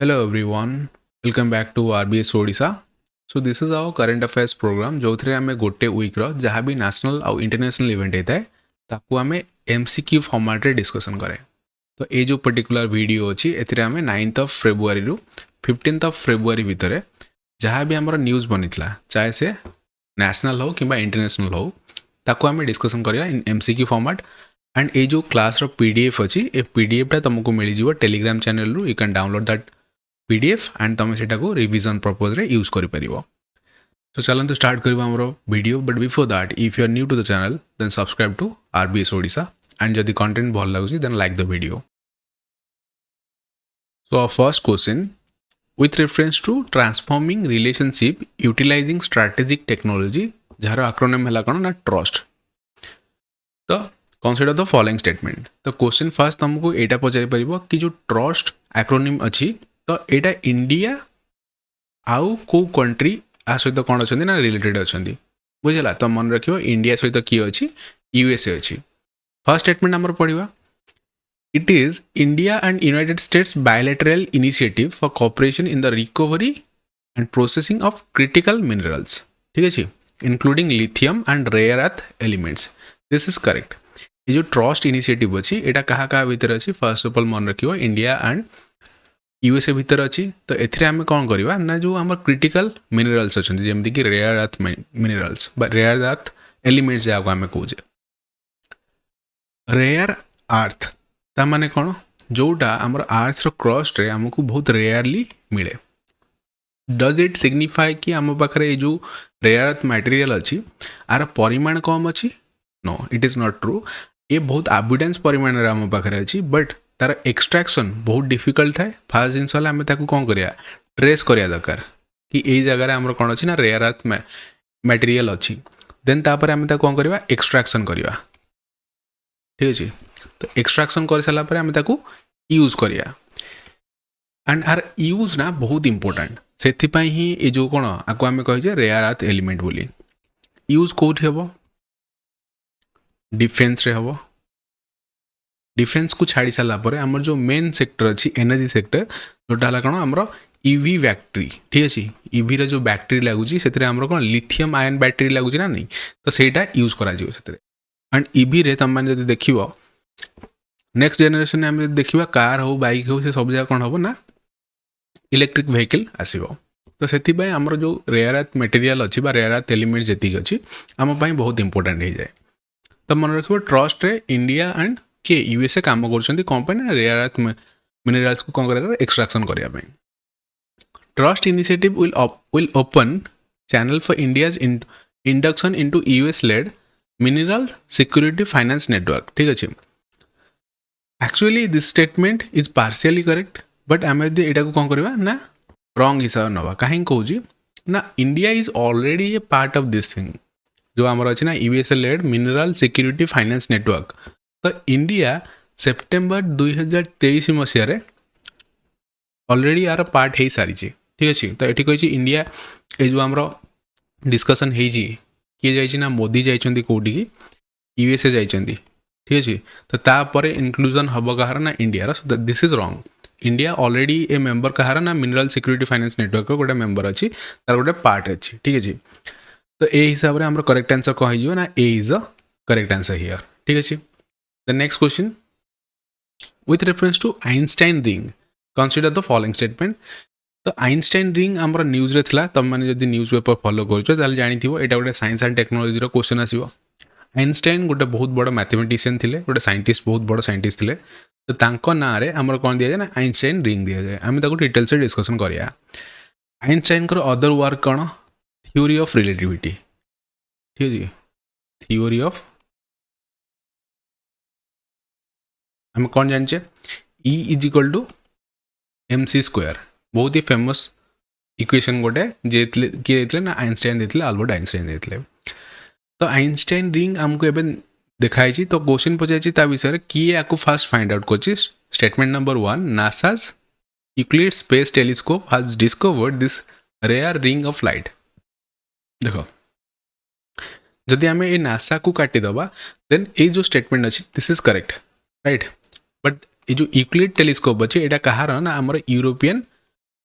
Hello everyone, welcome back to RBS Odisha. So this is our current affairs program जो थे आमे गोटे week रो जहाँ भी नेशनल और इंटरनेशनल इवेंट होता है ताकू आमे MCQ फॉर्मेट रे डिस्कशन करे। तो ये जो पर्टिकुलर वीडियो अच्छी एथिरे आमे 9th of February रु 15th of February भितर जहाँ भी आमर न्यूज़ बनीला चाहे से नेशनल हो कि इंटरनेशनल हो ताकू आमे डिस्कशन करिया इन MCQ फॉर्मेट एंड ये जो क्लास रो PDF अच्छी ए PDF टा तुमको मिल जीवो टेलीग्राम चैनल रु you can download that PDF and तुम से रिविजन पर्पज रे यूज कर पारिबो। तो चलते स्टार्ट करबा हमरो video but before that if you are new to the channel then subscribe to RBS Odisha and जदि कंटेंट भल लागुची then like the video. So our first question with reference to transforming relationship utilizing strategic technology जार acronym हला कोन ना trust. तो consider the following statement. तो question first तुमको एटा पचारि परिबो कि जो ट्रस्ट एक्रोनिम अछि तो एटा इंडिया आउ को कंट्री आ सहित कौन अच्छा ना रिलेटेड अच्छा बुझला। तो मन रखियो इंडिया सहित किए अच्छी USA अच्छी। फर्स्ट स्टेटमेंट आमर पढ़ा it is India and United States bilateral initiative for cooperation in the recovery and processing of critical minerals ठीक अच्छे including lithium and rare earth elements. This is correct. ये जो ट्रस्ट इनिशिएटिव अच्छी एटा कहा कहा भीतर अच्छी फर्स्ट ऑफ ऑल मन रखियो इंडिया एंड USA भितर अच्छी। तो एथिरे आमे कौन करवा ना जो आम क्रिटिकल मिनरल्स अच्छा जमती कि rare earth minerals rare earth elements जहाँ आम कहे रेयर अर्थ ता माने कौन जोटा आम अर्थ क्रस्ट रे आमको बहुत रेयरली मिले। डज इट सिग्निफाई कि आम पाखे ये जो रेयर अर्थ मटेरियल अच्छी आर परिमाण कम अच्छी? No it is not true. ये बहुत एविडेंस परिमाण आम पाखे अच्छी बट तार एक्सट्रैक्शन बहुत डिफिकल्ट थाए। फास्ट जिनस आम कौन करिया ट्रेस करिया दरकार कि यही जगह आमर कौन अच्छी ना रेयर अर्थ मटेरियल अच्छी देन तापर आम कौन करवा एक्सट्रैक्शन करवा ठीक अच्छे। तो एक्सट्रैक्शन कर सारा पर आम यूज करिया एंड आर यूज ना बहुत इंपोर्टेंट से ही ये जो कौन आपको आम कहे रेयर अर्थ एलिमेंट बोली यूज कौटी हम डिफेन्स रे हम डिफेन्स को छाड़ी सारापर आमर जो मेन सेक्टर अच्छी एनर्जी सेक्टर जोटा है कौन आमर EV बैटरी ठीक अच्छे EV रो जो बैटरी लगुच से कौन लिथियम आयन बैटरी लगुच ना नहीं तो सहीटा यूज करा एंड EV रे तुम मैंने देख नेक्स्ट जेनेरेशन में आम देखा कार हो बाइक हो से सब जगह कौन हम ना इलेक्ट्रिक व्हीकल आसो। तो से आमर जो रेयर अर्थ मटेरियल अच्छी रेयर अर्थ एलिमेंट जी अच्छी आम बहुत इंपोर्टेंट हो जाए। तो मन रखिए ट्रस्ट रे इंडिया एंड किए USA काम कर रेयर अर्थ मिनरल्स को कौन कर एक्सट्रैक्शन करने। Trust initiative will open channel for India's induction into US lead mineral security finance network ठीक अच्छे। Actually this statement is partially correct but आम यहाँ को कौन करवा ना रंग हिसाब नवा कहीं कौच ना India is already a part of this thing जो आमर अच्छे ना USA lead mineral security finance network. तो इंडिया सेप्टेम्बर 2023 मसीह ऑलरेडी यार पार्ट हो सारी ठीक अच्छे। तो ये कही इंडिया ये जो आम डिस्कसन हो किए जा मोदी जाइए कौटी की USA जाइए ठीक अच्छे। तो तापर इनक्लूजन हम कहार ना इंडिया दिस इज रंग। इंडिया ऑलरेडी ए मेंबर कहार ना मिनरल सिक्योरिटी फाइनेंस नेटवर्क गोटे मेंबर अच्छी तार गोटे पार्ट अच्छी ठीक अच्छे। तो ये हिसाब से आम करेक्ट आंसर कह ना A is the correct answer here ठीक अच्छे। The next question with reference to Einstein ring consider the following statement. तो आइंस्टाइन रिंग आमर न्यूज रे थिला तुम मैंने जब न्यूज पेपर फॉलो कर जानी यहाँ गोटे साइंस एंड टेक्नोलोजी क्वेश्चन आसो। आइंस्टाइन गोटे बहुत बड़ मैथमेटिशियन थे गोटे साइंटिस्ट बहुत बड़ साइंटिस्ट थे। तो तांको ना रे आमर कौन दि जाए ना आइंस्टाइन रिंग दि जाए आम डिटेल से डिस्कसन करिया। आइंस्टाइन को अदर वर्क कौन थ्योरी ऑफ रिलेटिविटी ठीक है थ्योरी ऑफ आम कौन जाने E is equal to MC square बहुत ही फेमस इक्वेशन गोटे जे किए देते ना आइंस्टाइन देते अल्बर्ट आइंस्टाइन देते। तो आइंस्टाइन रिंग आमको एवं देखाई तो क्वेश्चन पचार विषय किए आपको फास्ट फाइंड आउट कर statement number 1 NASA's Euclid space telescope has discovered this rare ring of light. देखो जदि आम ये नासा को काटिदेबा देन ये जो स्टेटमेंट अच्छी this is correct right but ये जो यूक्लिड टेलीस्कोप अच्छे यहाँ कहार ना आमर यूरोपियन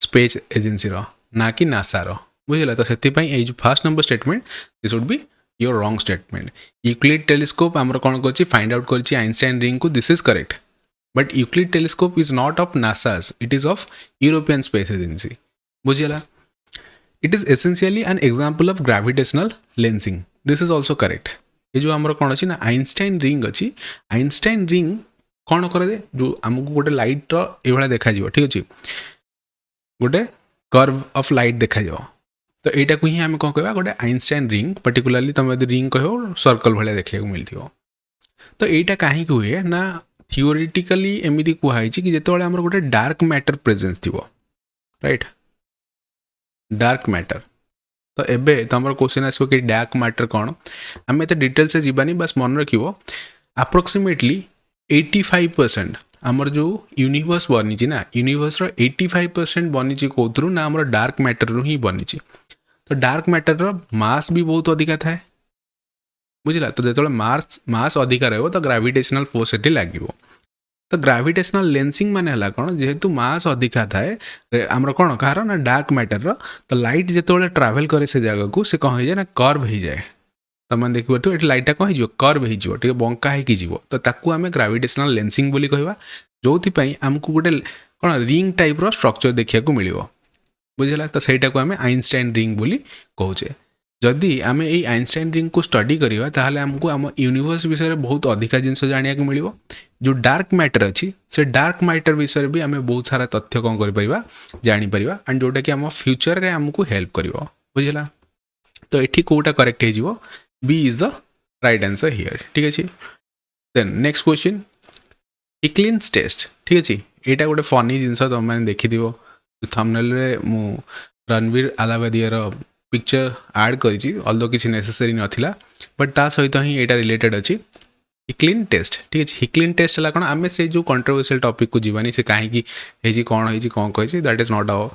स्पेस एजेंसी ना कि नासा बुझला। तो से first number statement this would be your wrong statement. Euclid telescope आमर कौन कर फाइंड आउट कर आइंस्टाइन रिंग को, this is correct. But Euclid telescope is not of NASA's, it is of European Space Agency बुझला। It is essentially an example of gravitational lensing, this is also correct. ये जो आमर कौन अच्छी ना Einstein ring अच्छी, Einstein ring कौन करे जो आमको गोटे लाइट ये देखा, ठीक अच्छे गोटे कर्व ऑफ लाइट देखा। तो यहाँ को ही आम कौन कह गोटे आइंस्टाइन रिंग, पर्टिकुलाली तुम यदि रिंग कह सर्कल भाया देखा मिलती। तो यहाँ कहीं हुए ना थियोरेटिकली एमती कहुई कि जिते आम गोटे डार्क मैटर प्रेजेंस थी, राइट, डार्क मैटर। तो एबे तुम क्वेश्चन आसो कि डार्क मैटर कौन, आम एत डिटेल से जीवानी, बस मन रख अप्रोक्सीमेटली 85% आमर जो यूनिवर्स बनी ना, यूनिवर्स 85% बनी कौन ना आम डार्क मैटर रू ही बनी। तो डार्क मैटर मास भी बहुत अधिका थाए बुझला। तो जो मास अधिका रहो तो ग्रेविटेशनल फोर्स से लगे। तो ग्रेविटेशनल लेंसिंग माने हला कौन, जेहेतु मास अधिका थाए आमर कौन कहार ना डार्क मैटर तो लाइट जो ट्रावेल करे से जगह को से कौन हो जाए ना कर्व हो जाए। तो मैंने देखिए तो ये लाइटा कौन हो कर्व हो बंका हो, तो ताकू आम ग्रेविटेशनल लेंसिंग बोली कहवा, जो आमको गोटे कौन रिंग टाइप रो स्ट्रक्चर देखा मिल बुझला। तो सहीटा को आम आइंस्टाइन रिंग बोली कहे। जदि आम ये आइंस्टाइन रिंग को स्टडी करवा ताहले आमको आम यूनिवर्स विषय में बहुत अधिका जिनस जाना मिल। जो डार्क मैटर अच्छी से डार्क मैटर विषय भी आम बहुत सारा तथ्य कौन कर जापर एंड जोटा कि आम फ्यूचर रे आमको हेल्प कर बुझला। तो ये कौटा करेक्ट हो, B is the right answer here, ठीक अच्छे। Then next question Hicklin's test, ठीक अच्छे। यहाँ गोटे फनी जिनस तुम मैंने देखी थंबनेल रे मु रणवीर आलावादिया पिक्चर ऐड करी, अल्दो किसी नेसेसरी नथिला, बट ता सहित ही यहाँ रिलेटेड अच्छी हिक्लिन टेस्ट, ठीक अच्छे। हिक्लिन टेस्ट है कौन, आम से जो कंट्रोवर्शियल टॉपिक को जीवानी से कहीं कौन कही that is not our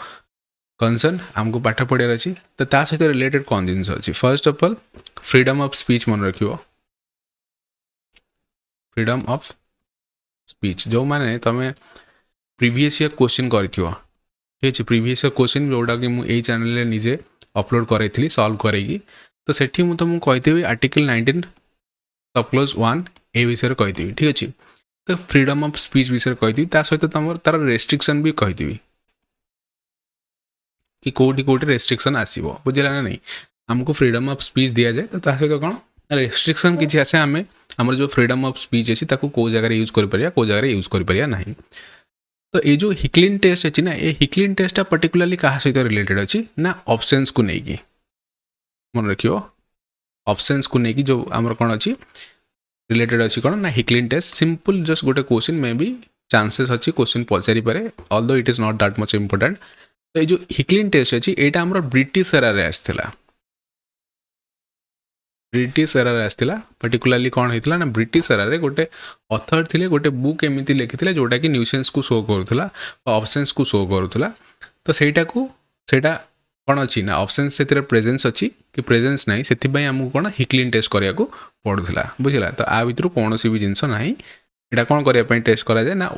concern, आमको पाठ पढ़ार अच्छी। तो ता सहित रिलेटेड कौन जिनस अच्छी, first of all freedom of speech मन रख, फ्रीडम ऑफ स्पीच जो माने तुम प्रीवियस ईयर क्वेश्चन कर, ठीक अच्छे। प्रीवियस ईयर क्वेश्चन जोटा कि मुझे चैनल निजे अपलोड करी सल्व करेगी। तो सेठी मुझे तुमको कही आर्टिकल 19 सब क्लोज 1 ए विषय कही, ठीक अच्छे। तो फ्रीडम ऑफ स्पीच विषय कही, सहित तुम तार रेस्ट्रिक्शन भी कही कि कौटी कौटी रेस्ट्रिक्शन आसो, बुझला ना नहीं। आमको फ्रीडम ऑफ स्पीच दि जाए तो सहित कौन रेस्ट्रिक्शन किसी आसे, आम आमर जो फ्रीडम ऑफ स्पीच अच्छी कौ जगह यूज कर कौ जगह यूज कर ना। तो ये जो हिक्लिन टेस्ट अच्छी ना, ये हिक्लिन टेस्ट पर्टिकुलरली क्या सहित रिलेटेड अच्छी ना ऑप्शंस को लेकिन मन रखियो, ऑप्शंस को लेकिन जो आमर कौन अच्छी रिलेटेड अच्छी कौन ना हिक्लिन टेस्ट सिंपल जस्ट गोटे क्वेश्चन मे बी चांसेस अच्छी क्वेश्चन पचारि पारे, although it is not that much important. तो ये जो हिक्लिन टेस्ट अच्छी यहाँ आमर ब्रिटिश एरा रे आसला, ब्रिटिश एरा रे आसला। पर्टिकुलरली कौन होता ना ब्रिटिश एरा रे गोटे ऑथर थे गोटे बुक एमती लिखी जोटा कि न्यूसेंस को शो करूला, ऑप्शंस को शो करूला। तो सहीटा को सहीटा कौन अच्छी ना ऑप्शंस से प्रेजेंस अच्छी कि प्रेजेंस नहीं, से आमको कौन हिक्लिन टेस्ट कराया पड़ूला बुझला। तो आ भर कौन भी जिनस ना यहाँ कौन करने टेस्ट कराए ना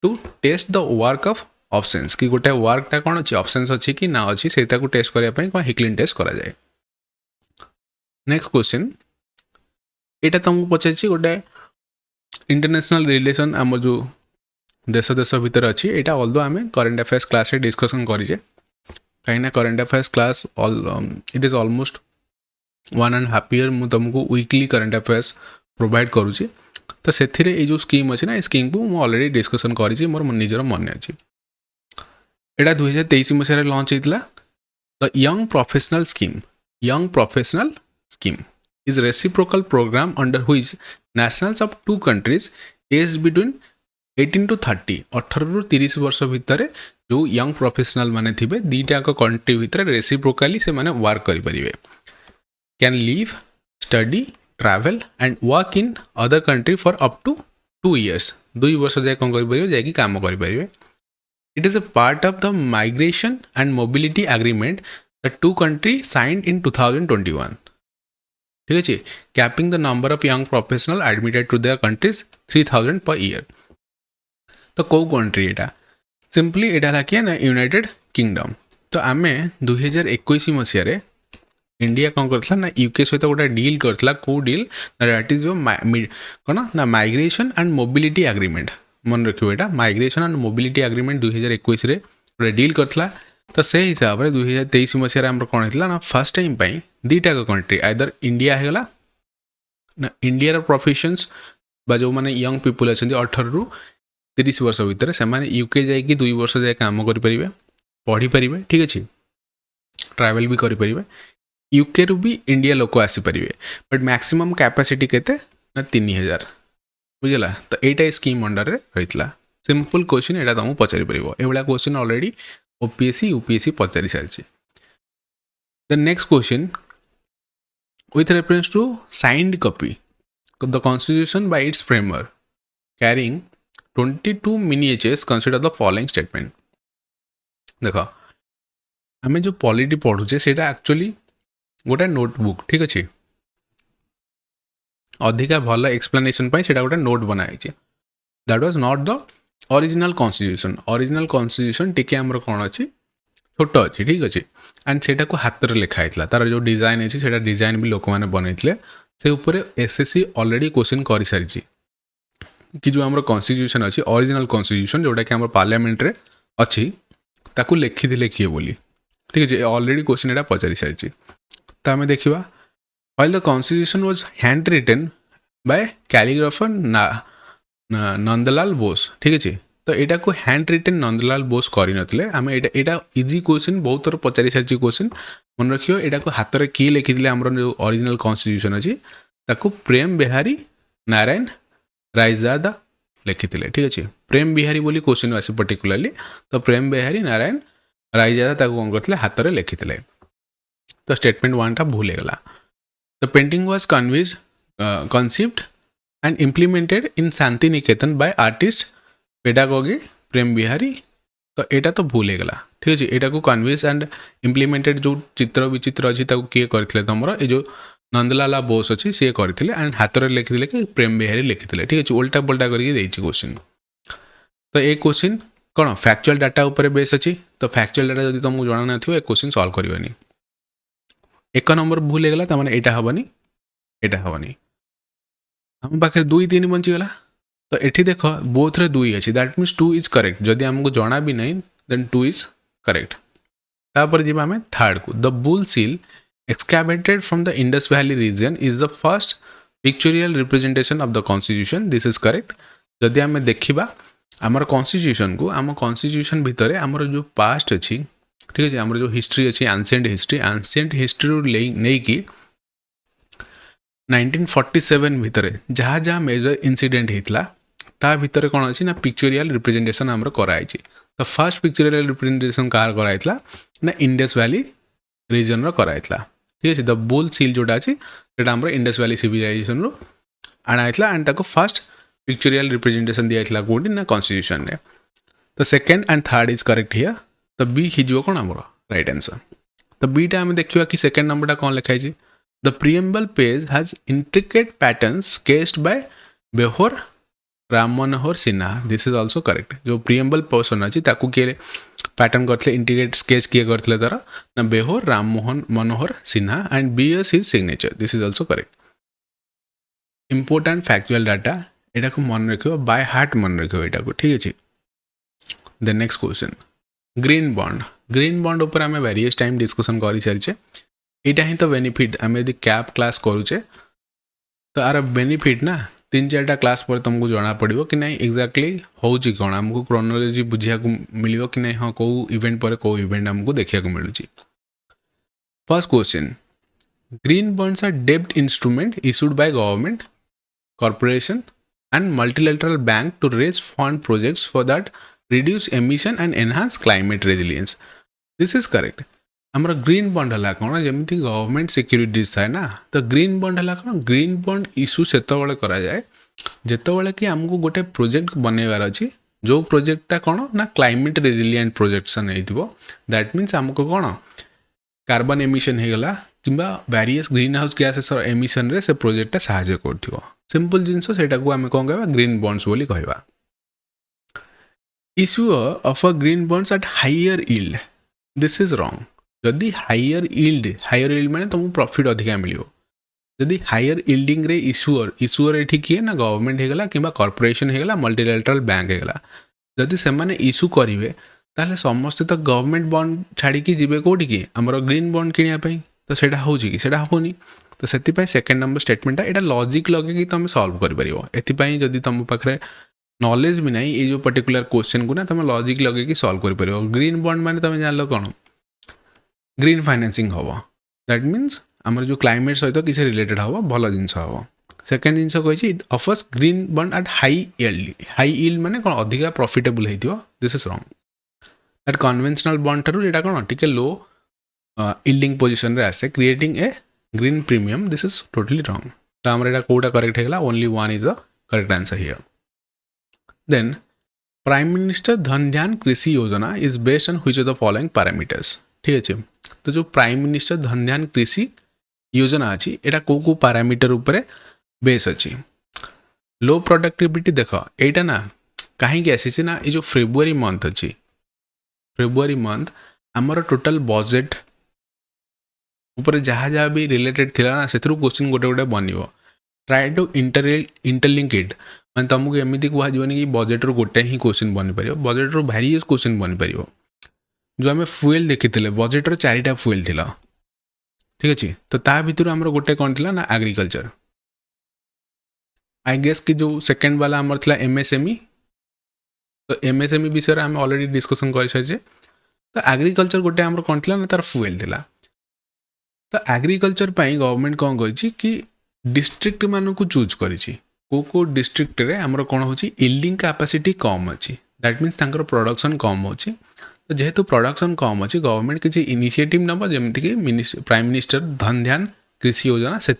to test the work of options, कि गोटे वर्कटा कौन अच्छी ऑप्शंस अच्छी कि ना अच्छी से टेस्ट करने कौन हिक्लिन टेस्ट कराए। नेक्स्ट क्वेश्चन यहाँ तुमको पचार गोटे इंटरनेशनल रिलेशन आम जो देश देश भितर अच्छी, यहाँ ऑल्दो आम करेन्ट अफेयर्स क्लास डिस्कसन करें कहीं current affairs class it is almost 1.5 year मुझे तुमको वीकली करेन्ट अफेयर्स प्रोवाइड करुँची। तो से जो स्कीम अच्छी ना ये स्कीम को मुझे ऑलरेडी डिस्कसन करी मोर निजर मन अच्छी। यहाँ 2023 मसीह लॉन्च होता the young professional scheme, young professional scheme is reciprocal program under which nationals of two countries aged between 18 to 30 18 ରୁ 30 वर्ष भितर जो यंग प्रोफेशनल माने थिबे दीटा कंट्री भितर रेसिप्रोकाली से माने वर्क करि परिबे, can live study travel and work in other country for up to 2 years, 2 वर्ष जाए कौन करि परिबे जाय कि काम करि परिबे। It is a part of the migration and mobility agreement the two country signed in 2021, ठीक अच्छे। Capping the number of young professional admitted to their countries 3000 per year. तो कौ कंट्री यहाँ सिंपली एटा किए ना यूनाइटेड किंगडम। तो आम 2021 मसीह India कौन करता ना यूके सहित गोटे डील करता कौ डील दैट इज कौन ना माइग्रेशन एंड मोबिलिटी एग्रीमेंट मन रखिए यहाँ माइग्रेशन एंड मोबिलिटी एग्रीमेंट 2021 गोटे डील करता। तो से हिसाब से 2023 मसीह आम कौन होता ना फर्स्ट टाइम दीटा कंट्री आइदर इंडिया होगा ना इंडिया प्रोफेशन्स जो मैंने यंग पीपुल अच्छा 18 ରୁ 30 वर्ष भितर से यूके जाकि 2 वर्ष जाए कम करें पढ़ी पारे ठीक अच्छे ट्रावेल भी करें यूके रु भी इंडिया लोक आसीपारे बट मैक्सिमम कैपेसिटी केते ना 3000 बुझला। तो यहाँ स्कीम अंडर रही सिंपल क्वेश्चन यहाँ तुमको पचारि पार ये क्वेश्चन ऑलरेडी ओपीएससी यूपीएससी पचारि सारी। The next question with reference to signed copy the constitution by its framer carrying 22 miniatures consider the following statement। देख आम जो पॉलिटी पढ़ुचे सेटा एक्चुअली गोटे नोटबुक ठीक अच्छे अधिका भल एक्सप्लेनेशन सेटा गोटे नोट बनाई that was not the original constitution टिके आमर कौन अच्छी छोट अच्छी ठीक अच्छे एंड सेटा को हाथ में लिखाई तार जो डिजाइन अच्छी से डिजाइन भी लोक मैंने बनई से उपर एसएससी ऑलरेडी क्वेश्चन कर सारी कि जो आम कॉन्स्टिट्यूशन अच्छी ओरिजिनल कॉन्स्टिट्यूशन जोटा कि आम पार्लियामेंट रे अच्छी ताकू लिखी किए बोली ठीक है ऑलरेडी क्वेश्चन यहाँ पचारि सारी। तो आम देखा while the constitution was hand written by calligrapher Nandlal Bose ठीक अच्छे। तो यहाँ को हैंड रिटेन नंदलाल बोस करते आम यहाँ इजी क्वेश्चन बहुत थर पचारि सारी क्वेश्चन मन रखियो यहाँ को हाथ में किए लिखी आम जो ओरिजिनल कॉन्स्टिट्यूशन अच्छी ताकू प्रेम बिहारी नारायण रायजादा लिखी ठीक अच्छे प्रेम बिहारी बोली क्वेश्चन आसे पर्टिकुलरली। तो प्रेम बिहारी नारायण रायजादा कौन करते हाथ में लिखी तो स्टेटमेंट 1 टा भूल गला। The painting was conceived and implemented in Shantiniketan by artist pedagogy Prem Bihari. तो यहाँ तो भूल गला ठीक अच्छे यहाँ को कन्विंस एंड इम्प्लीमेंटेड जो चित्र विचित्र अच्छी किए करते तुम ये जो नंदलाला बोस अच्छी सी करते एंड हाथ में लिखी कि प्रेम बिहारी लिखी ठीक अच्छे उल्टा पुल्टा करके क्वेश्चन। तो ये क्वेश्चन कौन फैक्चुअल डाटा उपर बेस अच्छी। तो फैक्चुअल डाटा जब तुमको जाना ना ये क्वेश्चन सॉल्व करनी। 1 नंबर भूल गला तो मैंने यहाँ हेनी यहाँ हेनी आम पाखे 2 3 बचीगला। तो ये देख बोथ रे 2 अच्छी दैट मीन्स 2 इज करेक्ट जदि आमको जना भी नहीं देन 2 इज करेक्ट। तापर जी आम थर्ड को the bull seal excavated from the Indus valley region is the first pictorial representation of the constitution this is correct. जदि आम देखा आमर कॉन्स्टिट्यूशन को आम कॉन्स्टिट्यूशन भितर आमर जो पास्ट अच्छी ठीक अच्छे आमर जो हिस्ट्री अच्छी एंशिएंट हिस्ट्री नहीं कि 1947 भितर जहाँ जहाँ मेजर इनसीडेंट होता ता भितर कौन अच्छी ना पिक्चोरियल रिप्रेजेंटेशन आमर कराई। तो फर्स्ट पिक्चोरियल रिप्रेजेंटेशन कार कराई ना इंडस वैली रीजन रो कराई ठीक है। द बुल सील जोटा अच्छी आम इंडस वैली सिविलाइजेशन रू आनाई एंड ताको फर्स्ट पिक्चोरियल रिप्रेजेंटेशन दिया कौटी ना कॉन्स्टिट्यूशन रे। तो second and third is correct here. तो बी हिजो कौन आमर राइट आंसर। तो बीटा आम देखा कि सेकेंड नंबरटा कौन लिखाई the preamble page has intricate patterns sketched by Beohar Ram Manohar Sinha this is also correct. जो प्रिएम्बल पोर्शन अच्छी किए पैटर्न करते इंट्रिकेट स्केच किए करते तार ना Beohar Ram Manohar Sinha and bears his signature this is also correct. Important factual data यहाँ को मन रख बाय हार्ट मन रख यहाँ को ठीक अच्छे। The next question green bond उपर आम वेरियस टाइम डिस्कसन कर सारी यहाँ ही तो बेनिफिट आम यदि कैप क्लास करुचे तो आर बेनिफिट ना 3-4टा क्लास पर तुमको जना पड़ो कि नहीं एक्जाक्टली हो कौन आमको क्रोनोलॉजी बुझा मिल कि नहीं हाँ कौ इवेंट पर कौ इवेंट आमको देखा मिलूँ। First question green bonds are डेब्ट instrument issued by government corporation and multilateral bank to raise fund projects for that reduce emission and enhance climate resilience this is correct। हमारा ग्रीन बॉन्ड है कौन जमी government सिक्यूरीटीज थाए ना तो green bond है कौन ग्रीन बॉन्ड इश्यू से करा जाए जितेबाला कि आमको गोटे प्रोजेक्ट बनइबार अच्छी जो प्रोजेक्टा कौन ना क्लाइमेट रेजिलिएंट प्रोजेक्शन हो दैट मीन्स आमको कौन कार्बन एमिशन होगला कि various green house gases emission रे से प्रोजेक्टा साहाय्य कर सिंपल जिनस से आम कौन कह ग्रीन बॉन्ड्स बोली कहवा। issuer of a green bonds at higher yield. This is wrong. जदि higher yield माने तुमको प्रॉफिट अधिका मिलियो. जदि हायर यील्डिंग रे इश्यूअर एठी किए ना गवर्नमेंट हेगला किंबा कॉर्पोरेशन हेगला मल्टीलैटरल बैंक हेगला. जदि से माने इश्यू करिवे ताले समस्त तो गवर्नमेंट बॉन्ड छाड़ी की जिबे कोठी की हमरो ग्रीन बॉन्ड किनिया पई. तो सेटा होची कि सेटा होनी. तो सेति पई सेकंड नंबर स्टेटमेंट एटा लॉजिक लगे कि तुम सॉल्व करि परिबो. एति पई जदि तुम पाखरे नॉलेज भी नहीं ये जो पर्टिकुलर क्वेश्चन को ना तुम लॉजिक लगे कि सॉल्व करि परिबो. ग्रीन बॉन्ड माने तुम जानलो कोन ग्रीन फाइनेंसिंग हबो. दैट मीन्स आमर जो क्लाइमेट सहित किसी रिलेटेड हम भल जिनस हम. सेकेंड जिनस कही it offers green bond at high yield माने कौन अधिका प्रॉफिटेबल होइतिबो. This is wrong. That conventional bond ठारू एटा कौन टिके लो यील्डिंग पोजीशन रे आसे creating a green premium. This is totally wrong. तो आमर एटा कोटा करेक्ट हेगला only one is the correct answer here. Then prime minister Dhan Dhyan Krishi Yojana is based on which of the following parameters. ठीक अच्छे. तो जो प्राइम मिनिस्टर धन ध्यान कृषि योजना अच्छी एटा को पैरामीटर उपरे बेस अच्छी. लो प्रोडक्टिविटी देख एटा ना कहीं आसी ना ये जो फेब्रुआरी मंथ अच्छी फेब्रुआरी मंथ आमर टोटल बजेट ऊपर जहाँ जहाँ भी रिलेटेड थिला ना से क्वेश्चन गोटे गोटे बनिवो. ट्राई टू इंटरलिंक इट मैं तुमको एमती कहनी कि बजेट रू गोटे ही क्वेश्चन बनी पार. बजेट रू वेरियस क्वेश्चन बनी पार. जो आम फुएल देखी बजेट चारिटा फुएल थिला. ठीक अच्छे. तो ता भीतर आमर गोटे कौन थिला ना एग्रीकल्चर. आई गेस कि जो सेकेंड वाला आमर थिला एमएसएमई. तो एमएसएमई विषय आम ऑलरेडी डिस्कसन कर सारी. तो एग्रीकल्चर गोटे आमर कौन थिला ना तार फुएल थिला. तो एग्रीकल्चर पाई गवर्नमेंट कौन करी कि डिस्ट्रिक्ट मान को चूज करी. को डिस्ट्रिक्ट रे आमर कौन हो यील्डिंग कैपेसिटी कम अच्छी. दैट मीन्स तांकर प्रोडक्शन कम अच्छी. तो जेहेतु प्रोडक्शन कम अच्छी गवर्नमेंट किसी इनिशिएटिव नब जमीक प्राइम मिनिस्टर धन ध्यान कृषि योजना से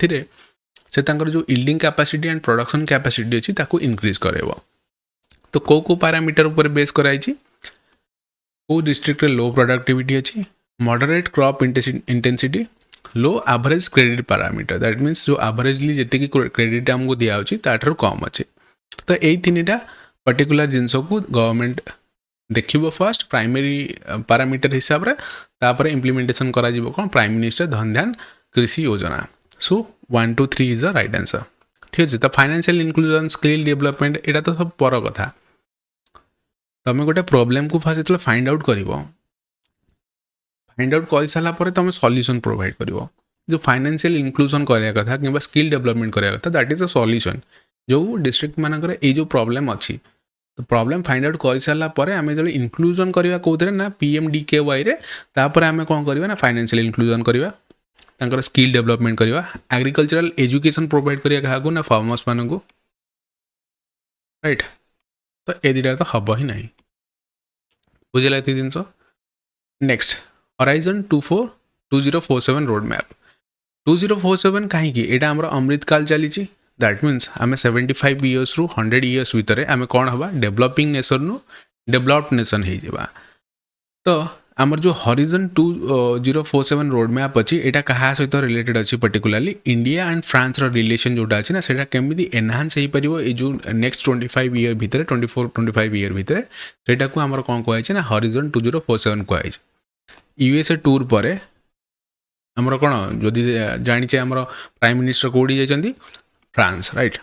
जो yielding capacity and production capacity अच्छी ताको इनक्रीज करेबो. तो को पैरामीटर ऊपर बेस कराई को डिस्ट्रिक्ट लो प्रोडक्टिविटी अच्छी moderate crop intensity low average credit parameter. That means जो एवरेजली जी क्रेडिट आमको दिखाई ताठू कम अच्छे. तो यही तीन टा पर्टिकुलर जिनस को गवर्नमेंट देखिबो फर्स्ट प्राइमरी पैरामीटर हिसाब रे तापर इम्प्लीमेंटेशन करा जिवो कोन प्राइम मिनिस्टर धन ध्यान कृषि योजना. सो 1 2 3 इज द राइट आंसर. ठीक है. तो फाइनेंशियल इनक्लूजन स्किल डेवलपमेंट एटा तो सब पर कथा. तुम गोटे प्रॉब्लम को फास्ट जो फाइंड आउट कर सारा पर तुम सॉल्यूशन प्रोवाइड करिवो. जो फाइनेंशियल इनक्लूजन करिया कथा किंबा स्किल डेवलपमेंट करिया कथा दैट इज अ सॉल्यूशन. जो डिस्ट्रिक्ट मानकर ये जो प्रॉब्लम अच्छी तो प्रॉब्लम फाइंड आउट कर सारा पर आम जो इनक्लूजन करवा कौन ना PMDKY रे तापर आम कौन करवा ना फाइनेंशियल इनक्लूजन करवा तांकर स्किल डेवलपमेंट करवा एग्रीकल्चरल एजुकेशन प्रोवाइड करिया क्या ना फार्मर्स मान को. राइट. तो ये दुटा तो हम ही ना बुझेगा ये जिनस. Next horizon 2047 road map. 2047 कहीं यहाँ आम अमृतकाल चली. दैट मीन्स आम 75 इयर्स रु 100 इयर्स भितर आम कौन हवा डेवलपिंग नेशन नु डेवलप्ड नेशन हो जावा. तो आमर जो हॉरिजन 2047 रोड मैप अच्छी यहाँ क्या सहित रिलेटेड अच्छी particularly India and France relation जोटा अच्छी ना से केमी एनहांस हो पार ये जो नेक्स्ट 25 इयर भितर 24-25 इयर भितर सेटा को आमर कौन कहुई ना हॉरिजन 2047 कहुई. USA टूर पर आमर कौन जदि जाने आमर प्राइम मिनिस्टर कौटी जाइए फ्रांस. राइट.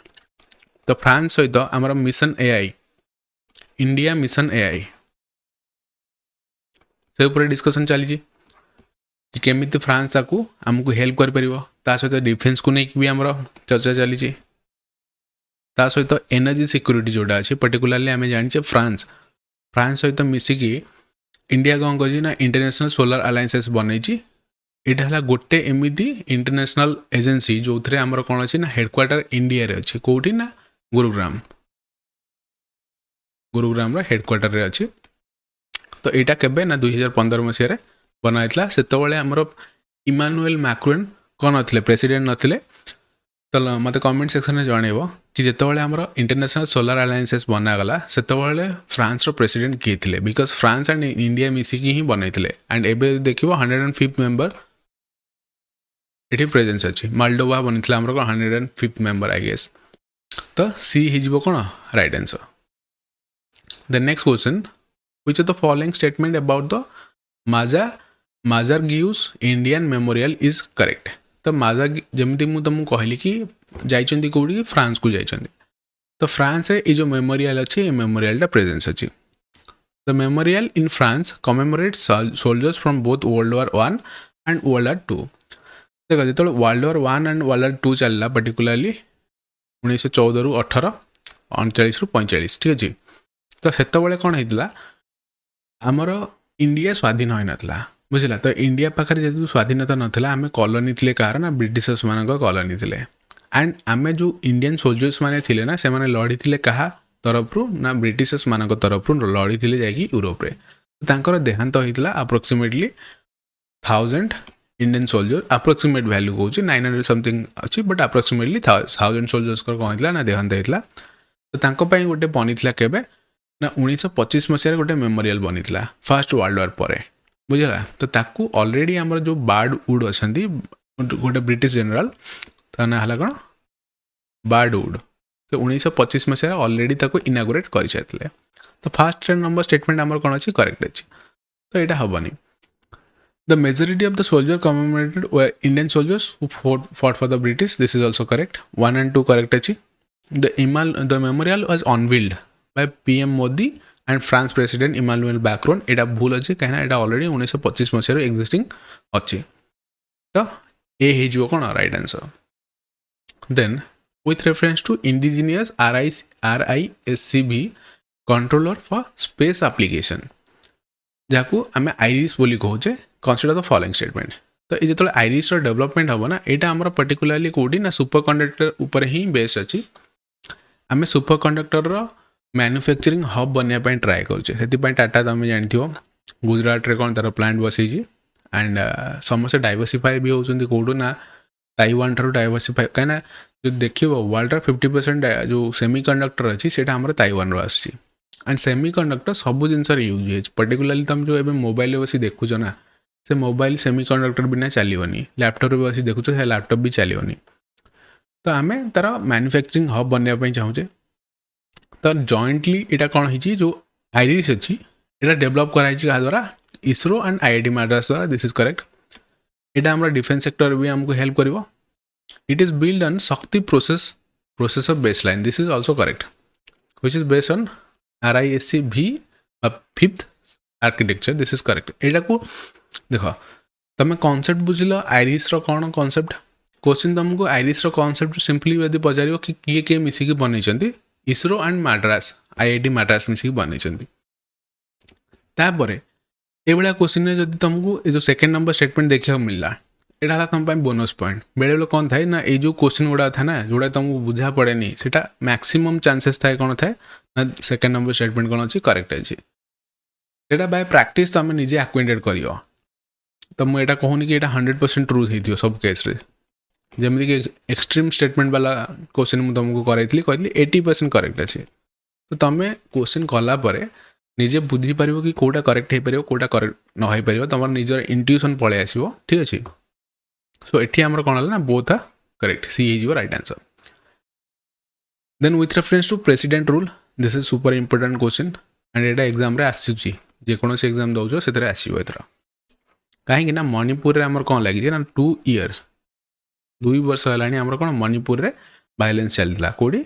तो फ्रांस सहित आमर mission AI India mission AI से ऊपर डिस्कशन चली कि केमी फ्रांस ताकू आमको हेल्प कर पारिबो. ता सहित डिफेन्स को लेकिन भी आमर चर्चा चली. ता सहित एनर्जी सिक्योरिटी जोटा अच्छे पर्टिकुलरली आम जाने फ्रांस सहित मिसिकी इंडिया कौन कर ना इंटरनेशनल सोलर अलायंसेस बनई. यहाँ है गोटे एमती इंटरनेशनल एजेंसी जो थे आमर कौन अच्छी ना हेडक्वार्टर इंडिया रे अच्छी कौटी ना गुरुग्राम हेडक्वार्टर रे अच्छी. तो यहाँ केबे ना 2015 मसीह बनाई से आमर इमानुएल मैक्रोन कौन नथिले प्रेसिडेंट नथिले. तो मत कमेंट सेक्शन में जनइब कि जितेबाला आमर इंटरनेशनल सोलर अलायंसेस बनागला से फ्रांस प्रेसिडेंट किए थे बिकज फ्रांस एंड इंडिया मिसिकी ही बनई. एंड एबे देखिबो 105 मेंबर ये प्रेजेंस अच्छी. मालडोवा बनी आमर 105 मेंबर आई गेस. तो सी हो कौन right answer. The next question which of the following statement about the Mazargues Indian memorial is correct. तो जमी मुझे तुमको कहली कि जाइछन्ती कोठी फ्रांस को जाइछन्ती, तो फ्रांस रे जो मेमोरियल अच्छी ये मेमोरियल प्रेजेंस अच्छी। The memorial in France commemorates soldiers from both world war 1 and world war 2। देख जो world war 1 and world war 2 चलला पर्टिकुलरली 1914 रु 18 39 रु 45, ठीक अच्छे। तो सेतबेले कौन होता आमर इंडिया स्वाधीन हो नाला बुझला। तो इंडिया पाखे जेहतु स्वाधीनता नाला आम कॉलोनी थे कहार ना ब्रिटिशर्स मान कॉलोनी थे एंड आम जो इंडियन सोल्जर्स मैंने थे ना से लड़ी थे क्या तरफ ना ब्रिटिशर्स मान तरफ लड़ी थे जा यूरोप रे। तो देहांत होता approximately 1000 Indian soldier approximate value कौन 900 समथिंग अच्छी बट अप्रोक्सीमेटली 1000 सोल्जर्स कौन होता ना देहांत होता। तो गोटे बनी के ना 1925 मसीह गोटे मेमोरियल बनी फर्स्ट वर्ल्ड वॉर पर बुझला। तो ताकू ऑलरेडी आमर जो बार्ड वुड अच्छा गोटे ब्रिटिश जनरल ता ना है कौन बार्ड वुड, तो 1925 मसीह ऑलरेडी ताको इनागुरेट कर सारे। तो फर्स्ट नंबर स्टेटमेंट आमर कौन अच्छी करेक्ट अच्छी, तो यहाँ हेनी। The majority of the soldier commemorated were Indian soldiers who fought for the British, this is also correct. 1 and 2 correct अच्छी। The memorial was unveiled by PM Modi and France president Emmanuel Macron. यहाँ भूल अच्छे कहीं यहाँ already 1925 मसीह existing अच्छी। तो ये हो कौन right answer. Then with reference to indigenous RISCV controller for space application जहाँ आम आईरिस बोली कहे कंसीडर द फॉलोइंग स्टेटमेंट। तो ये जो आईरिस डेवलपमेंट हम ना यहाँ आम पर्टिकुलरली कौटी ना सुपर कंडक्टर उपर ही बेस अच्छी। आम सुपर कंडक्टर मैन्युफैक्चरिंग हब बनवाई ट्राए करें। टाटा तुम जानते हो गुजरात रे कौन तार प्लांट बसई एंड समस्त डाइवर्सीफाई भी होती कौटू ना ताइवान ठार डाइवर्सीफाई कहीं जो देखिए वर्ल्ड 50% जो सेमी कंडक्टर अच्छी से ताइवान आसी एंड सेमी कंडक्टर सब जिनस यूज है। पर्टिकुलरली तुम जो एवं मोबाइल बस देखुच ना से मोबाइल सेमी कंडक्टर बिना चलनी, लैपटॉप बस देखुच से लैपटॉप भी चलनी। तो आम तार मैन्युफैक्चरिंग हब बनवाई चाहूचे। तो जॉइंटली यहाँ कौन हो जो आईरिस अच्छी यहाँ डेवलप कराई क्या द्वारा इसरो एंड IIT मद्रास द्वारा, दिस इज करेक्ट। यहाँ आम डिफेन्स सेक्टर भी आमको हेल्प कर। It is built on Shakti processor baseline. This is also correct, which is based on RISC-V fifth architecture. This is correct. एटा को देखो तुम कॉन्सेप्ट बुझल आईरिस रो कौन कॉन्सेप्ट क्वेश्चन तुमको आईरिस रो कॉन्सेप्ट सिंपली यदि पचार कि किए किए मिसिकी बनई इसरो एंड मद्रास IIT मद्रास मिसिकी बनई। तापर ये क्वेश्चन जब तुमको ये जो सेकेंड नंबर स्टेटमेंट देखा मिलला यहाँ तुम बोनस पॉइंट बेले बेले कौन थाए ना ये जो क्वेश्चन गुड़ा था ना जोड़ा तुमको बुझा पड़े नहीं से मैक्सिमम चांसेस थाए कौन थाए ना सेकेंड नंबर स्टेटमेंट कौन अच्छी करेक्ट अच्छी। यहाँ बाय प्रैक्टिस तुम निजे एक्वेंटेड कर। तो मुझे कहूनी कि यहाँ 100% ट्रूथ हो सब केस रे। जमी कि एक्सट्रीम स्टेटमेंट वाला क्वेश्चन मुझे तुमको कहली 80% करेक्ट अच्छे। तो तुम क्वेश्चन कलापर निजे बुझी पार कि कौटा करेक्ट हो पार कौटा करेक्ट न हो पार तुम निजर इंट्यूशन पलि आस, ठीक अच्छे। सो एठी आमर कौन है ना बोथ आ करेक्ट, सी हो right answer. Then with reference to president rule, this is super important question and यहाँ एग्जाम आसूची जेकोसी एग्जाम दौर से आसो एथर कहीं मणिपुर आमर कौन लगी ना 2 year 2 वर्ष है आमर कौन मणिपुर रे वायलेंस चलता कौटी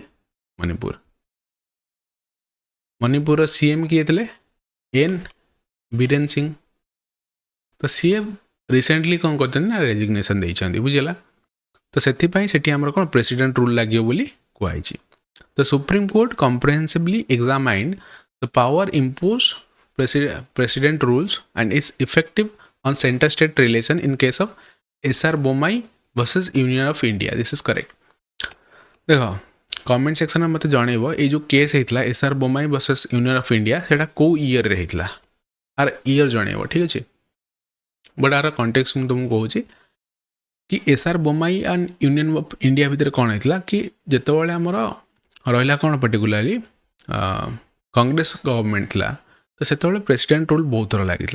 मणिपुर CM किए थे N बीरेन सिंह। तो सी रिसेंटली कौन कर रेजिग्नेशन देते बुझेगा। तो से आमर कौन प्रेसिडेंट रूल लगे बोली कहुई। The supreme court comprehensively examined the power impose president rules and is effective on centre state relation in case of SR Bommai versus union of India, this is correct. देखो comment section में मत जनइब ये जो case होता SR Bommai versus union of India से कौ year रे होता आर ईयर जनइब, ठीक अच्छे। बट आर कंटेक्स्ट मुझे तुमको कहूँ कि SR Bommai and union of India भितर कौन होता कि जितेबाला आमर रहा कौन पर्टिकुलरली कांग्रेस गवर्नमेंट था तो से प्रेसिडेंट रूल बहुत थर लगी।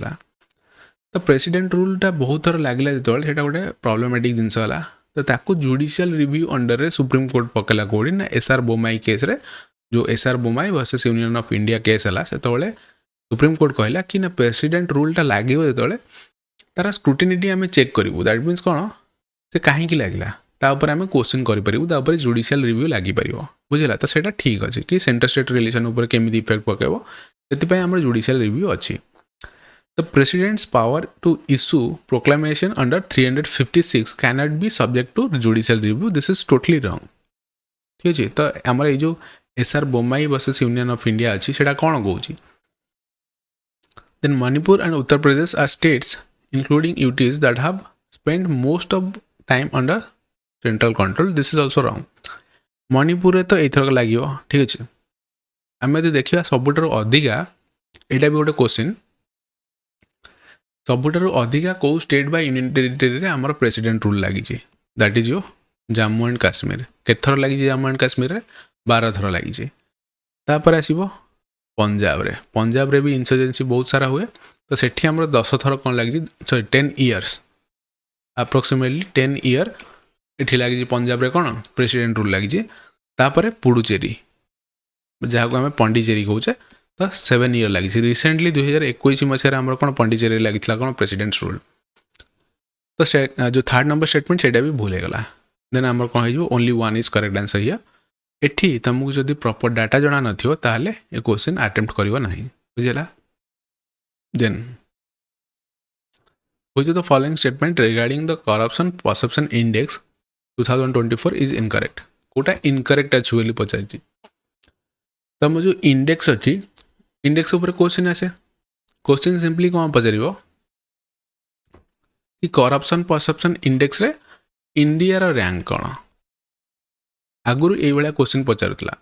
तो प्रेसिडेंट रूलटा बहुत थर लगे जो गोटे प्रॉब्लमेटिक जिनस है। तो ताकू जुडिशियल रिव्यू अंडर रे सुप्रीम कोर्ट पकेला कौड़ी ना SR बोमाई केस रे जो SR Bommai versus union of India case है से सुप्रीमकोर्ट कहला कि ना प्रेसिडेंट रूलटा लगे जो तार स्क्रुटिनिटी आम चेक करूँ दैट मीन्स कौन से कहीं लगे तापर आम क्वेश्चन करें जुडिशियल रिव्यू लगिपर बुझेगा तो सेटा ठीक अच्छे कि सेंटर स्टेट रिलेशन केमी इफेक्ट पकेब से आम जुडिशियल रिव्यू अच्छी The president's power to issue proclamation under 356 cannot be subject to judicial review. This is totally wrong. ठीक है तो आमर ये जो SR Bommai versus union of India अच्छी सेटा कौन कहूँ then Manipur and Uttar Pradesh are states including UTs that have spent most of time under central control. This is also wrong. Manipur तो एथरक लगे ठीक अच्छे आम यदि देखा सबुठ अधिका यहाँ भी गोटे क्वेश्चन सबुठारु अधिका कौ स्टेट बा यूनियन टेरिटरी रे हमर प्रेसिडेंट रूल लगी दैट इज यो जम्मू एंड काश्मीर केथर लगी जम्मू एंड काश्मीर रे 12 थर लगी तापर आसीबो पंजाब रे भी इंसर्जेंसी बहुत सारा हुए तो सेठी हमर 10 थर कौन लगी सॉरी 10 इयर्स अप्रोक्सीमेटली 10 ईयर एठी लगी पंजाब रे कौन प्रेसिडेंट रूल लगी तापर पुडुचेरी जहाँ को आम पंडिचेरी कहूचे तो 7 ईयर लगी रिसेंटली 2021 मसीह आम कौन पंडिचेरी लगी कौन प्रेसिडेंट्स रूल तो जो थर्ड नंबर स्टेटमेंट से भी भूल होगा देन आम कौन हो only one is correct answer here एठी तुमको जब प्रॉपर डाटा जना न ताहले ए क्वेश्चन अटेम्प्ट करिवो नहीं बुझेला then which of the following statement regarding the corruption perception index 2024 is incorrect कोटा इनकरेक्ट अच्छी बोली पचार तुम जो इंडेक्स अच्छी इंडेक्स ऊपर क्वेश्चन आसे क्वेश्चन सिंपली कौन पचार कि करप्शन परसेप्शन इंडेक्स रे इंडिया रो रैंक कौन आगुरी ये भाया क्वेश्चन पचारूला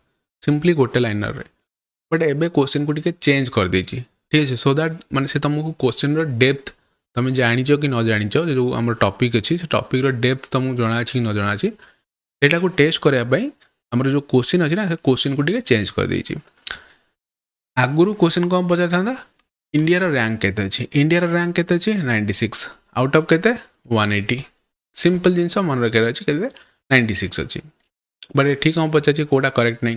सिंपली गोटे लाइनर रे बट एबे क्वेश्चन को टिके चेंज कर देछि ठीक है सो दैट माने से तुमको क्वेश्चन रो डेप्थ तुम जानिच कि न जानिच जो आम टॉपिक अच्छी से टॉपिक रो डेप्थ तुमको जना कि न जना सेटा को टेस्ट करने आमर जो क्वेश्चन अच्छी ना क्वेश्चन को टिके चेंज कर देछि आगुरी क्वेश्चन कौन पचार था इंडिया रो रैंक केते अछि इंडिया रो रैंक केते अछि 96 आउट ऑफ केते 180 सिंपल जिनस मन रखे अछि केते 96 अछि बट ये कौन पचार कोटा करेक्ट नहीं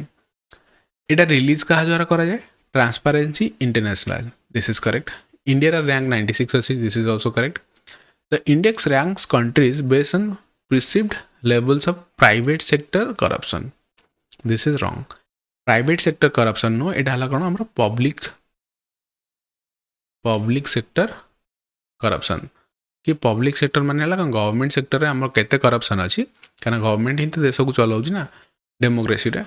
यहाँ रिलीज क्या द्वारा करा जाए transparency international this is correct India rank 96 अच्छी this is also correct the index ranks countries based on perceived levels of private sector corruption this is wrong private sector corruption no यहाँ कौन आम public sector corruption कि public sector माने government sector में आम केते corruption अच्छी कहीं गवर्नमेंट ही तो देश को चलाऊँ ना डेमोक्रेसी रे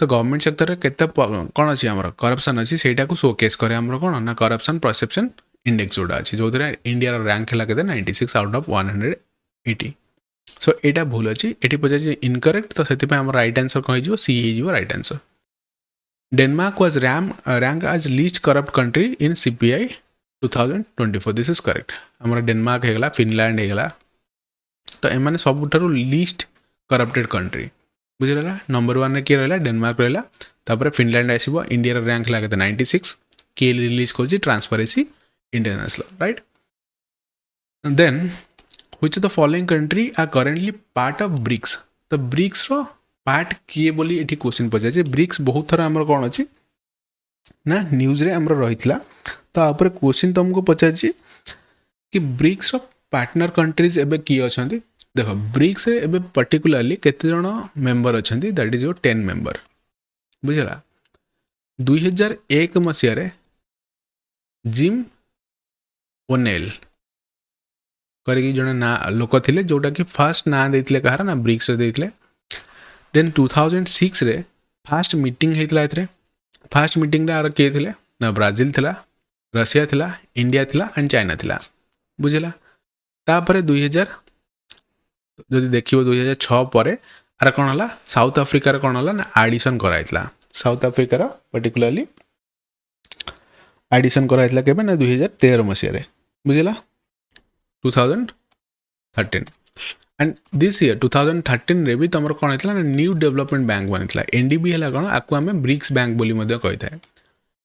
तो गवर्नमेंट सेक्टर में केते कौन अच्छी आम करप्शन अच्छी सेटा को शोकेस करे आम कौन ना करप्शन परसेप्शन इंडेक्स जोड़ा अच्छी जो इंडिया रैंक है केते 96 आउट ऑफ 180 सो यहाँ भूल अच्छी ये पचार इनकरेक्ट तो से राइट आंसर कहीं हो सी हो right answer Denmark was rank as least corrupt country in CPI 2024 this is correct आम डेनमार्क होगा फिनलैंड होगा तो एम सबुठार लीस्ट करप्टेड कंट्री बुझेगा नंबर 1 रे किए रहा डेनमार्क रहा तापर फिनलैंड आसो इंडिया रैंक है 96 किए रिलीज कर transparency international right then which of the following country are currently part of BRICS तो ब्रिक्स रो पार्ट किए बोली ये क्वेश्चन पचार ब्रिक्स बहुत थर आम कौन अच्छी ना न्यूज रे आमर रही तो आप क्वेश्चन तुमको पचार कि ब्रिक्स रो पार्टनर कंट्रीज एबे किए अच्छा देख ब्रिक्स रे एबे पर्टिकुलरली केते जण मेंबर अच्छा दैट इज योर 10 मेंबर बुझला 2001 मसीह रे जिम ओनेल करके जड़े ना लोक थे जोटा कि फास्ट ना देते कहार ना ब्रिक्स देते देन 2006 रे फास्ट मीटिंग होता है फास्ट मीटिंग आर किए थे ना ब्राजिल थिला रशिया थिला इंडिया थिला एंड चाइना थिला बुझला तापर 2000 जदि देख 2006 पर आर कौन है साउथ आफ्रिकार कौन है ना एडिशन कराइला साउथ आफ्रिकार पर्टिकुलरली एडिशन कराइला केबे ना 2013 मसीह बुझला 2013 एंड दिस ईयर 2013 रे भी तुम कौन होता है न्यू डेवलपमेंट बैंक बनता NDB है कौन आपको आम ब्रिक्स बैंक बोली कही था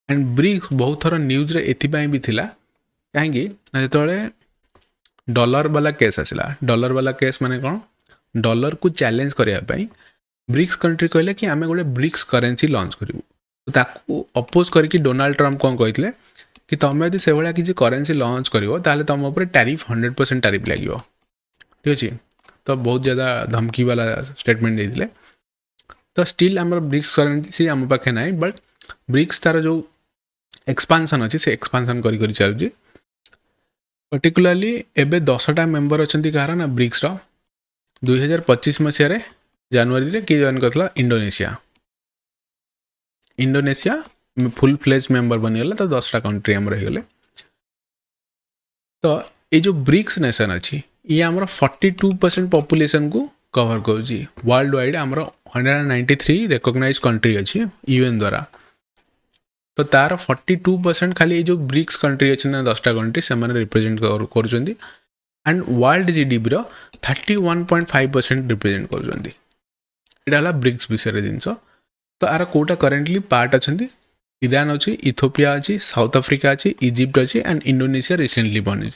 एंड ब्रिक्स बहुत थर न्यूज रे एथिपाई भी थिला कहीं जो डॉलर वाला केस आसला डॉलर वाला केस माने कौन डॉलर को चैलेंज करने ब्रिक्स कंट्री कहले कि आम गोटे ब्रिक्स करेन्सी लॉन्च करूँ तो ताकू अपोज करके डोनाल्ड ट्रम्प कौन कहते कि तुम यदि से भाया किसी करेन्सी लॉन्च कर तुम उपर टैरिफ 100% टैरिफ लगे, ठीक अच्छे। तो बहुत ज़्यादा धमकी वाला स्टेटमेंट देते। तो स्टिल आम ब्रिक्स करेन्सी आम पाखे ना, बट ब्रिक्स तार जो एक्सपांशन अच्छी से एक्सपांशन कर चलुची। पर्टिकुलाली एबे 10टा मेंबर अच्छा कहार ना ब्रिक्स 2025 मसीह जनवरी रे किए जॉइन करता Indonesia. Indonesia full fledge member बनीगला, तो 10टा कंट्री आम रहीगले। तो ये जो ब्रिक्स नेशन अच्छी ये आमर 42% पॉपुलेशन को कवर करुँची वर्ल्ड वाइड। आमर 193 रिकॉग्नाइज कंट्री अच्छी यूएन द्वारा। तो तार 42% खाली जो ब्रिक्स कंट्री अच्छे ना 10टा कंट्री से रिप्रेजेंट कर एंड वर्ल्ड जीडीपी रो 31.5% रिप्रेजेंट कर ब्रिक्स विषय जिनस। तो आर कोटा करेन्टली पार्ट अच्छा ईरान अच्छी, इथियोपिया अच्छी, साउथ आफ्रिका अच्छी, इजिप्ट अच्छी एंड इंडोनेशिया रिसेंटली बनी।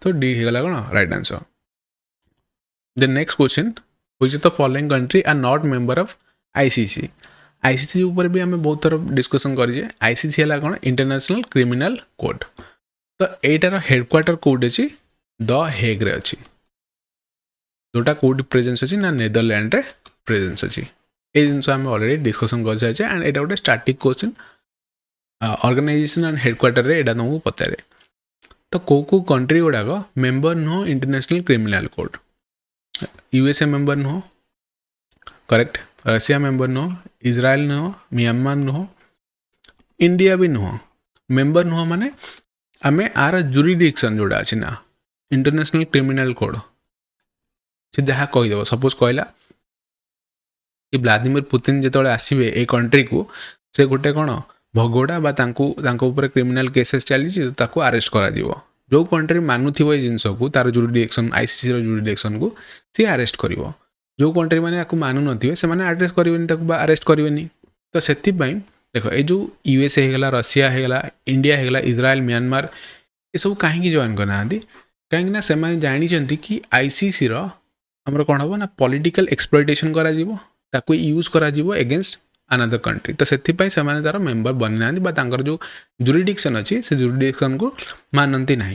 तो डी होगा कौन right answer. The next question, which of the following country are not member of ICC. ICC ऊपर भी आम बहुत थर डिस्कसन करें। आईसीसी है कौन इंटरनेशनल क्रिमिनल कोर्ट। तो यहीटार हेडक्वार्टर कोड अच्छी द हेग रे अच्छी, जोटा कोड प्रेजेंस अच्छी ना नेदरलैंड रे प्रेजेंस अच्छी। ये जिन आम अलरेडी डिस्कसन कर सारी एंड यहाँ गोटे starting question organisation and headquarter रे यहाँ तुमको पचारे। तो कौ कंट्री गुड़ाक मेंबर नुह international criminal court. USA member नुह, करेक्ट। रशिया मेंबर नुह, इजराइल नुह, म्यांमार नुह, इंडिया भी नुह। मेंबर नुह माने आमे आर जुरिडिक्शन जोड़ा अच्छी ना इंटरनेशनल क्रिमिनल कोड से जहाँ कहीदेव। सपोज कहला कि व्लादिमीर पुतिन जो आसवे ए कंट्री को से गोटे कौन भगोड़ा बा क्रिमिनल केसेस चली अरेस्ट करा जो कंट्री मानुथिव ये जिनस को तार जुरिडिक्शन आईसीसी जुरिडिक्शन को सी अरेस्ट कर। जो कंट्री मैंने आपको मानु नथिबे से माने अरेस्ट करेनि अरेस्ट करेनि। तो से देख ये जो यूएसए होगा, रशिया होगा, इंडिया होगा, इजराइल, म्यांमार ये सब कहीं जॉइन करना कहीं से जानते कि आईसीसी आमर कौन हम ना पॉलिटिकल एक्सप्लॉयटेशन करा यूज करा एगेंस्ट अनदर कंट्री। तो से तार मेंबर बनी ना जो जुरिडिक्शन अच्छी से जुरिडिक्शन को मानती ना,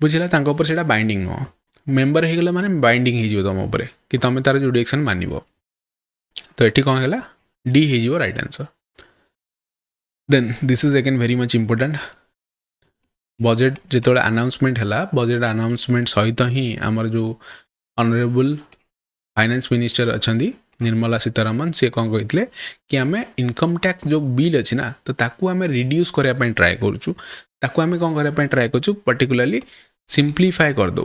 बुझला से बाइंडिंग नुह। मेंबर होगला माने बाइंडिंग हो तुम उपर कि तुम तार जुरिडिक्शन मानव। तो ये कौन है डी हो right answer. Then this is again very much important. Budget जो अनाउंसमेंट है, बजेट अनाउंसमेंट सहित ही आमर जो ऑनरेबल फाइनेंस मिनिस्टर अच्छा निर्मला सीतारमण सी कौन कहते कि आम इनकम टैक्स जो बिल अच्छी ना तो ताकू आम रिड्यूस करने ट्राए करूँ। आम कौन करने ट्राए करूँ पर्टिकुलरली सिंप्लीफाई करदे,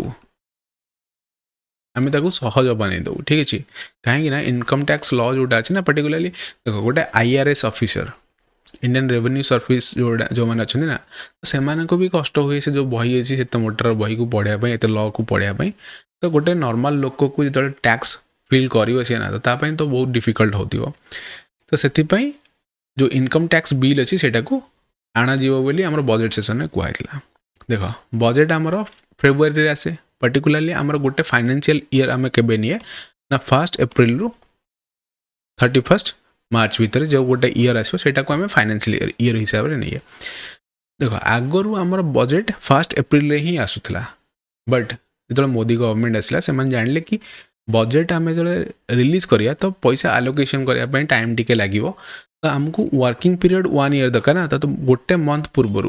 आम सहज बनईदे, ठीक अच्छे। कहीं इनकम टैक्स लॉ जोटा अच्छी ना पर्टिकुलरली देख गोटे IRS officer Indian revenue service जो मैंने अच्छा ना से भी कष्ट हुए से जो बही अच्छी से मोटर बही को पढ़ाई एत लॉ को पढ़ाई। तो गोटे नॉर्मल लोक को जो टैक्स फिल कर सी ना तो बहुत डिफिकल्ट हो। तो से जो इनकम टैक्स बिल अच्छी से आणाजी आम बजेट सेसन में कहला। देख बजेट आमर फेब्रुआरी आसे पर्टिकुलरली आमर गोटे फाइनेंशियल ईयर आम के ना 1 एप्रिल रु 31 मार्च भितर जो गोटे ईयर आसो फाइनेंशियल ईयर हिसाब से नहीं। देख आगु आमर बजेट 1 एप्रिल ही आसूला, बट जो मोदी गवर्नमेंट आसला से जानले कि बजेट आम जो रिलीज करिया तो पैसा आलोकेशन करने टाइम टिके लगे। तो आमको वर्किंग पीरियड 1 ईयर दरकार ना, तो गोटे मंथ पूर्व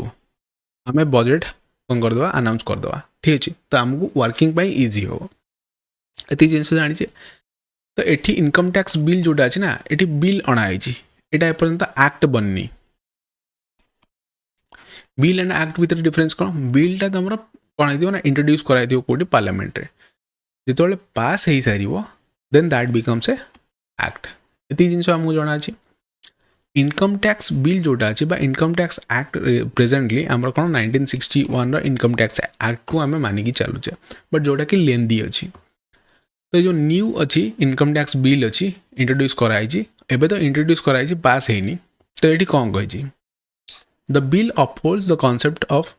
आम बजेट कौन करदे अनाउंस करदे, ठीक अच्छे। तो आमको वर्किंग इजी हो ये जिनस जानी। तो ये इनकम टैक्स बिल जोटा अच्छी ना ये बिल अणाई यहाँ एपर्यंत एक्ट बननी। बिल एंड एक्ट भितर डिफरेंस कौन, बिलटा तुम कौन हो ना इंट्रोड्यूस कराई कौटी पार्लियामेंट रे जो पास हो सार then that becomes a act. ये जिनस आमको जना अच्छी। इनकम टैक्स बिल जोटा अच्छी इनकम टैक्स एक्ट प्रेजेंटली आमर कौन 1961 इनकम टैक्स एक्ट को आम मानिकी चलुचे, बट जोटा कि लेंदी अच्छी। तो जो न्यू अच्छी इनकम टैक्स बिल अच्छी इंट्रोड्यूस कराई एबे तो इंट्रोड्यूस कराई पास है। तो ये कौन कही the bill upholds the concept of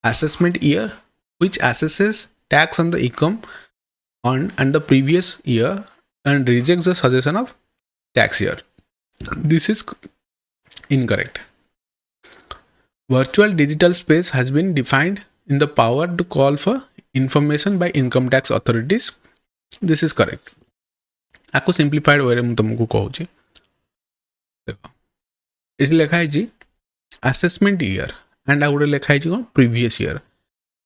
assessment year which assesses tax on the income earned and the previous year and rejects the suggestion of tax year। This is incorrect. Virtual digital space has been defined in the power to call for information by income tax authorities. This is correct. आपको simplified way रे मु तुमको कहूची देखो एठी लिखा है assessment year and आउटे लिखा है कौन previous year.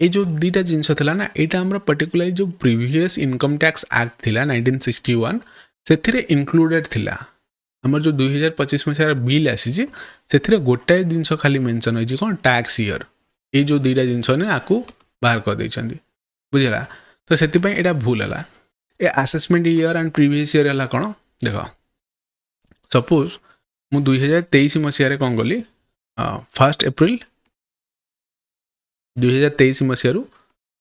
ये जो दीटा जिनस थिला ना एटा हमरा पर्टिकुलरली जो प्रीवियस इनकम टैक्स एक्ट थिला 1961 सेथिरे इंक्लूडेड थिला. हमर जो 2025 मसिया बिल आसी से गोटाए जिनस खाली मेंशन होई कौन टैक्स ईयर. ये जो दीटा जिनस ने आकु बाहर कर दैछंदी बुझला. तो सेति पई एटा भूल हला. ए assessment year and previous year हला कोन देखो सपोज मु 2023 मसिया रे कोन गली 1 एप्रिल 2023 मसीह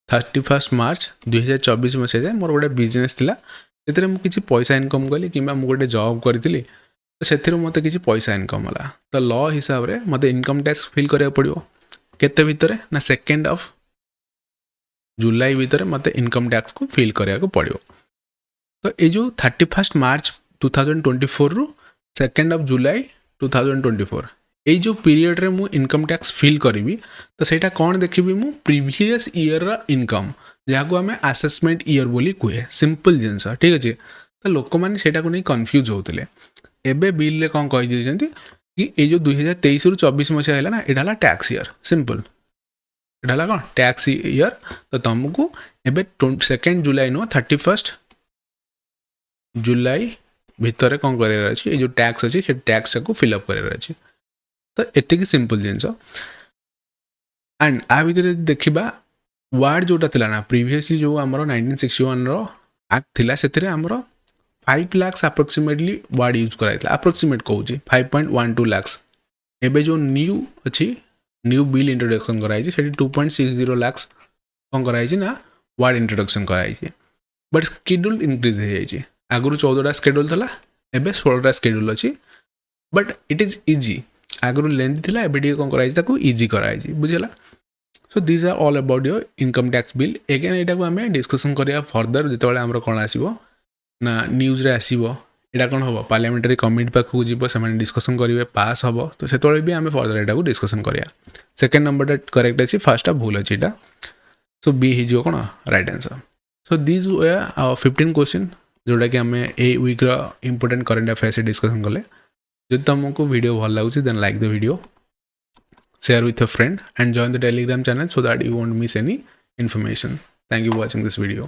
31 मार्च 2024 मसीह जाए मोर गोटे बिजनेस थिला से मुझे पैसा इनकम कली कि गोटे जॉब करी तो से मत किसी पैसा इनकम है तो लॉ हिसाब से मत इनकम टैक्स फिल करा पड़ो केते भितर ना 2 जुलाई भितर मत इनकम टैक्स को फिल करा पड़ो. तो ये जो 31 मार्च 2024 रु 2 जुलाई 2024 ये जो पीरियड रे मु इनकम टैक्स फिल करी तो सेटा कौन देखी मु प्रीवियस ईयर रा इनकम जहाँ को आम असेसमेंट ईयर बोली कहे सिंपल जिनस ठीक अच्छे. तो लोक मैंने सेटा को नहीं कन्फ्यूज होते एबे बिल रे कौन कही कि ये जो 2023 रु 24 मसीहा है ना यहाँ टैक्स ईयर सिंपल यहाँ कौन टैक्स ईयर. तो तुमको एबे 2 जुलाई नुह 31 जुलाई भितर कौन कर जो टैक्स अच्छी से टैक्स को फिलअप कर. तो एतिक सिंपल जिनस एंड आ भर देखा वार्ड जोटा थिला ना प्रीवियसली जो आमर 1961 रो एक्ट थिला से आमर 5 लाख अप्रोक्सीमेटली वार्ड यूज कराई अप्रोक्सीमेट कहूँ 5.12 लाख. एबे जो न्यू अच्छी न्यू बिल इंट्रोडक्शन कराई 2.60 लाख कौन कराई ना वार्ड इंट्रोडक्शन कराई. बट स्केड्यूल इनक्रीज हो जाए आगुरी 14टा स्केड्यूल था एबे 16टा स्केड्यूल अच्छी. बट इट इज इजी आगुरी लेंथ थिला एबे टी कौन कराई इजी कराई बुझला. So this are all about your income tax bill. Again यहाँ को आम डिस्कसन करिया फर्दर जो आमर कौन आसो ना न्यूज रे आसो यहाँ कौन हम पार्लियामेंटारी कमिटी पाखक जीव से डिस्कसन करेंगे पास हम तो से भी आम फर्दर यहाँ को डिस्कसन करिया. सेकेंड नंबरटा करेक्ट अच्छी फर्स्टा भूल अच्छी यहाँ. सो बी हो कौन right answer. So this way 15 question जोटा कि आम a week important current affairs discussion कले. जो तुमको वीडियो भल लगे then like the video, share with a friend and join the Telegram channel so that you won't miss any information. Thank you for watching this video.